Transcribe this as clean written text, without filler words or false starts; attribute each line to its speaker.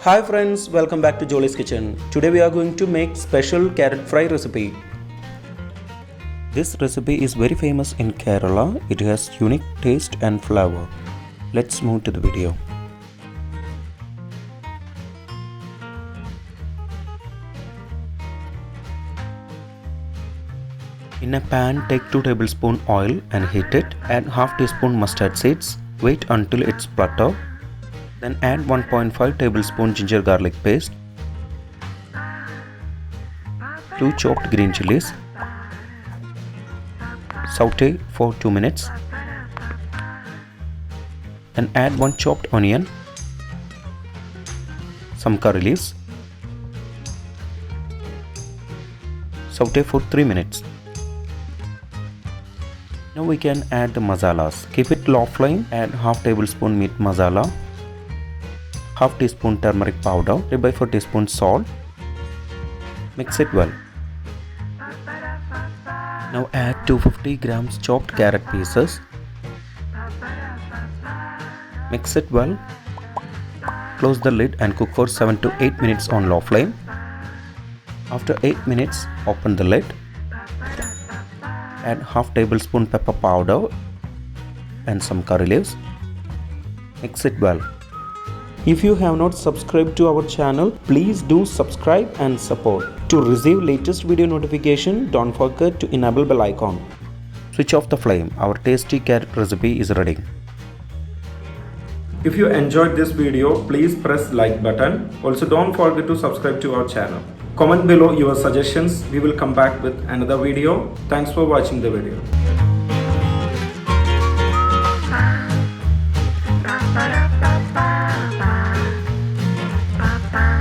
Speaker 1: Hi friends, welcome back to Jolys kitchen. Today we are going to make special carrot fry recipe. This recipe is very famous in Kerala. It has unique taste and flavor. Let's move to the video. In a pan, take 2 tablespoons oil and heat it. Add half teaspoon mustard seeds. Wait until it splutters. Then add 1.5 tablespoon ginger garlic paste, 2 chopped green chilies. Saute for 2 minutes. Then add 1 chopped onion, some curry leaves. Saute for 3 minutes. Now we can add the masalas. Keep it low flame. Add half tablespoon meat masala, half teaspoon turmeric powder, 3/4 teaspoon salt. Mix it well. Now add 250 grams chopped carrot pieces. Mix it well. Close the lid and cook for 7 to 8 minutes on low flame. After 8 minutes, open the lid. Add half tablespoon pepper powder and some curry leaves. Mix it well. If you have not subscribed to our channel, please do subscribe and support. To receive latest video notification, don't forget to enable bell icon. Switch off the flame. Our tasty carrot recipe is ready. If you enjoyed this video, please press like button. Also don't forget to subscribe to our channel. Comment below your suggestions. We will come back with another video. Thanks for watching the video.